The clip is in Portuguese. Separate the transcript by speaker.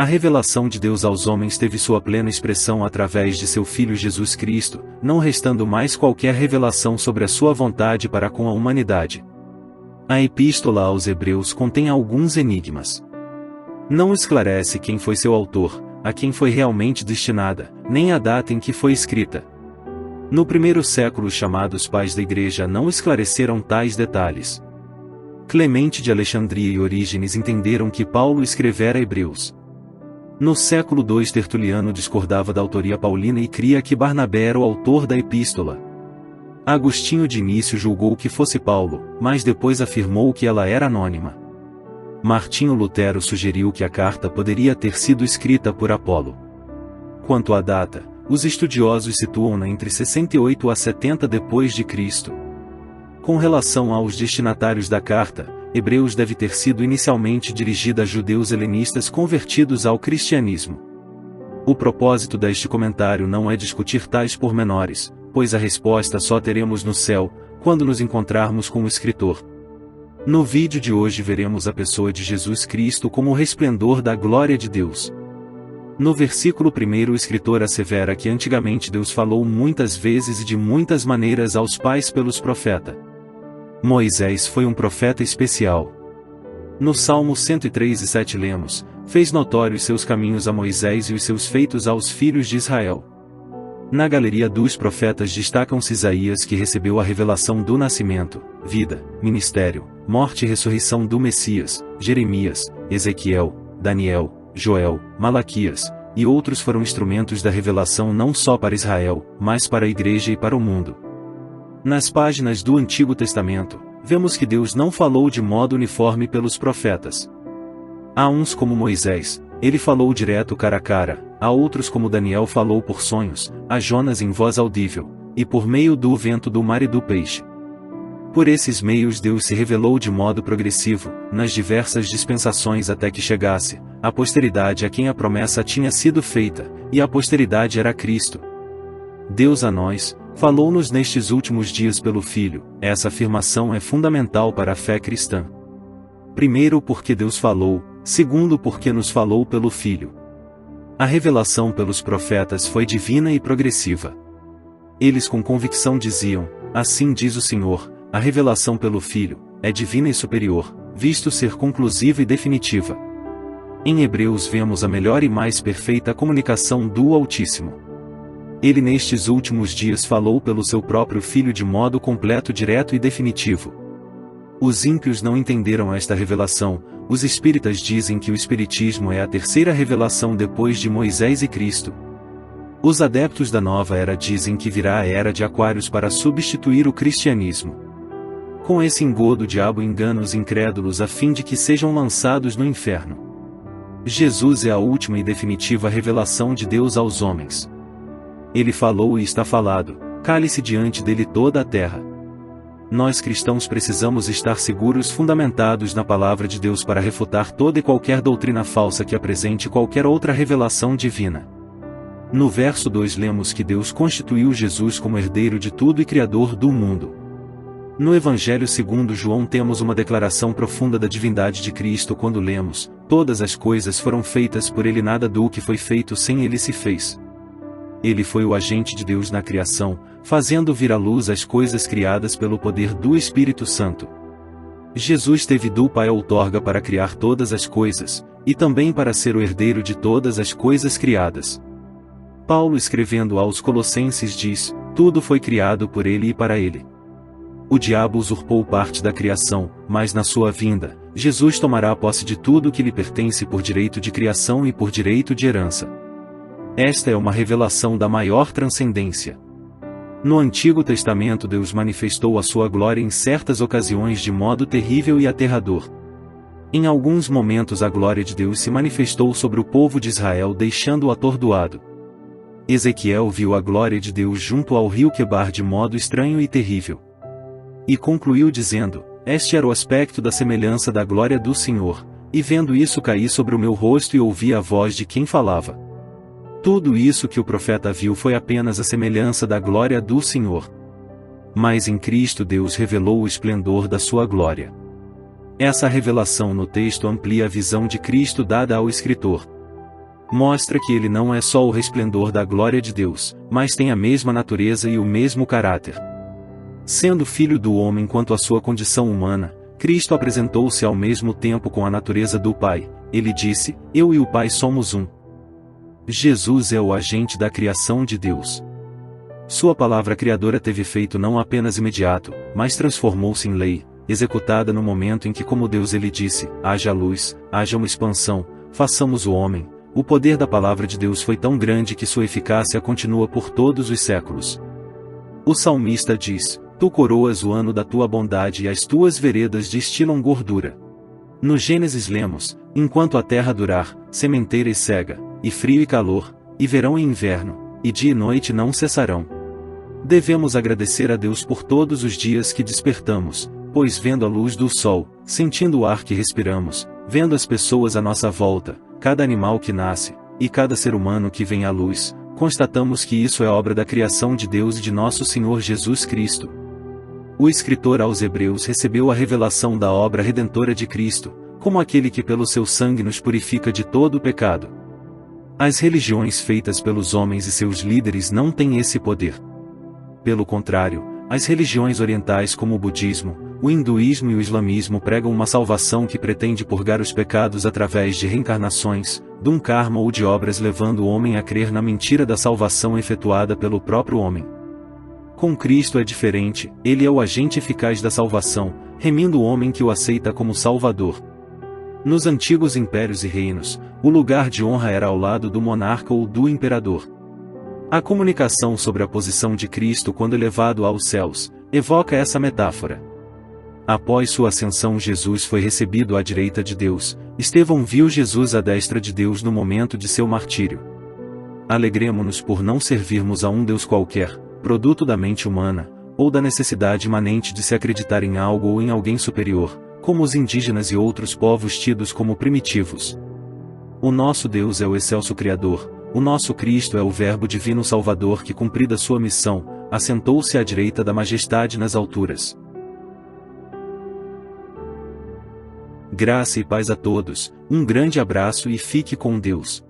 Speaker 1: A revelação de Deus aos homens teve sua plena expressão através de seu Filho Jesus Cristo, não restando mais qualquer revelação sobre a sua vontade para com a humanidade. A Epístola aos Hebreus contém alguns enigmas. Não esclarece quem foi seu autor, a quem foi realmente destinada, nem a data em que foi escrita. No primeiro século os chamados pais da Igreja não esclareceram tais detalhes. Clemente de Alexandria e Orígenes entenderam que Paulo escrevera Hebreus. No século II Tertuliano discordava da autoria paulina e cria que Barnabé era o autor da epístola. Agostinho de início julgou que fosse Paulo, mas depois afirmou que ela era anônima. Martinho Lutero sugeriu que a carta poderia ter sido escrita por Apolo. Quanto à data, os estudiosos situam-na entre 68 a 70 d.C. Com relação aos destinatários da carta, Hebreus deve ter sido inicialmente dirigida a judeus helenistas convertidos ao cristianismo. O propósito deste comentário não é discutir tais pormenores, pois a resposta só teremos no céu, quando nos encontrarmos com o escritor. No vídeo de hoje veremos a pessoa de Jesus Cristo como o resplendor da glória de Deus. No versículo 1 o escritor assevera que antigamente Deus falou muitas vezes e de muitas maneiras aos pais pelos profetas. Moisés foi um profeta especial. No Salmo 103:7 lemos, fez notórios seus caminhos a Moisés e os seus feitos aos filhos de Israel. Na galeria dos profetas destacam-se Isaías, que recebeu a revelação do nascimento, vida, ministério, morte e ressurreição do Messias, Jeremias, Ezequiel, Daniel, Joel, Malaquias, e outros foram instrumentos da revelação não só para Israel, mas para a Igreja e para o mundo. Nas páginas do Antigo Testamento, vemos que Deus não falou de modo uniforme pelos profetas. A uns como Moisés, ele falou direto cara a cara, a outros como Daniel falou por sonhos, a Jonas em voz audível, e por meio do vento do mar e do peixe. Por esses meios Deus se revelou de modo progressivo, nas diversas dispensações até que chegasse, a posteridade a quem a promessa tinha sido feita, e a posteridade era Cristo. Deus a nós, falou-nos nestes últimos dias pelo Filho. Essa afirmação é fundamental para a fé cristã. Primeiro porque Deus falou, segundo porque nos falou pelo Filho. A revelação pelos profetas foi divina e progressiva. Eles com convicção diziam, assim diz o Senhor, a revelação pelo Filho, é divina e superior, visto ser conclusiva e definitiva. Em Hebreus vemos a melhor e mais perfeita comunicação do Altíssimo. Ele nestes últimos dias falou pelo seu próprio Filho de modo completo, direto e definitivo. Os ímpios não entenderam esta revelação. Os espíritas dizem que o Espiritismo é a terceira revelação depois de Moisés e Cristo. Os adeptos da nova era dizem que virá a era de Aquários para substituir o cristianismo. Com esse engodo o diabo engana os incrédulos a fim de que sejam lançados no inferno. Jesus é a última e definitiva revelação de Deus aos homens. Ele falou e está falado, cale-se diante dele toda a terra. Nós cristãos precisamos estar seguros, fundamentados na palavra de Deus para refutar toda e qualquer doutrina falsa que apresente qualquer outra revelação divina. No verso 2 lemos que Deus constituiu Jesus como herdeiro de tudo e criador do mundo. No Evangelho segundo João temos uma declaração profunda da divindade de Cristo quando lemos, todas as coisas foram feitas por ele, nada do que foi feito sem ele se fez. Ele foi o agente de Deus na criação, fazendo vir à luz as coisas criadas pelo poder do Espírito Santo. Jesus teve do Pai a outorga para criar todas as coisas, e também para ser o herdeiro de todas as coisas criadas. Paulo, escrevendo aos Colossenses, diz, tudo foi criado por ele e para ele. O diabo usurpou parte da criação, mas na sua vinda, Jesus tomará posse de tudo que lhe pertence por direito de criação e por direito de herança. Esta é uma revelação da maior transcendência. No Antigo Testamento Deus manifestou a sua glória em certas ocasiões de modo terrível e aterrador. Em alguns momentos a glória de Deus se manifestou sobre o povo de Israel, deixando-o atordoado. Ezequiel viu a glória de Deus junto ao rio Quebar de modo estranho e terrível. E concluiu dizendo, este era o aspecto da semelhança da glória do Senhor, e vendo isso caí sobre o meu rosto e ouvi a voz de quem falava. Tudo isso que o profeta viu foi apenas a semelhança da glória do Senhor. Mas em Cristo Deus revelou o esplendor da sua glória. Essa revelação no texto amplia a visão de Cristo dada ao escritor. mostra que ele não é só o resplendor da glória de Deus, mas tem a mesma natureza e o mesmo caráter. Sendo filho do homem quanto à sua condição humana, Cristo apresentou-se ao mesmo tempo com a natureza do Pai. Ele disse: Eu e o Pai somos um. Jesus é o agente da criação de Deus. Sua palavra criadora teve efeito não apenas imediato, mas transformou-se em lei, executada no momento em que, como Deus, ele disse: haja luz, haja uma expansão, façamos o homem. O poder da palavra de Deus foi tão grande que sua eficácia continua por todos os séculos. O salmista diz: Tu coroas o ano da tua bondade e as tuas veredas destilam gordura. No Gênesis lemos: Enquanto a terra durar, sementeira e cega, e frio e calor, e verão e inverno, e dia e noite não cessarão. Devemos agradecer a Deus por todos os dias que despertamos, pois vendo a luz do sol, sentindo o ar que respiramos, vendo as pessoas à nossa volta, cada animal que nasce, e cada ser humano que vem à luz, constatamos que isso é obra da criação de Deus e de nosso Senhor Jesus Cristo. O escritor aos Hebreus recebeu a revelação da obra redentora de Cristo, como aquele que pelo seu sangue nos purifica de todo o pecado. As religiões feitas pelos homens e seus líderes não têm esse poder. Pelo contrário, as religiões orientais como o budismo, o hinduísmo e o islamismo pregam uma salvação que pretende purgar os pecados através de reencarnações, de um karma ou de obras, levando o homem a crer na mentira da salvação efetuada pelo próprio homem. Com Cristo é diferente, ele é o agente eficaz da salvação, remindo o homem que o aceita como Salvador. Nos antigos impérios e reinos, o lugar de honra era ao lado do monarca ou do imperador. A comunicação sobre a posição de Cristo quando elevado aos céus, evoca essa metáfora. Após sua ascensão, Jesus foi recebido à direita de Deus. Estevão viu Jesus à destra de Deus no momento de seu martírio. Alegremo-nos por não servirmos a um Deus qualquer, produto da mente humana, ou da necessidade imanente de se acreditar em algo ou em alguém superior, como os indígenas e outros povos tidos como primitivos. O nosso Deus é o excelso Criador, o nosso Cristo é o Verbo divino Salvador que, cumprida sua missão, assentou-se à direita da majestade nas alturas. Graça e paz a todos, um grande abraço e fique com Deus.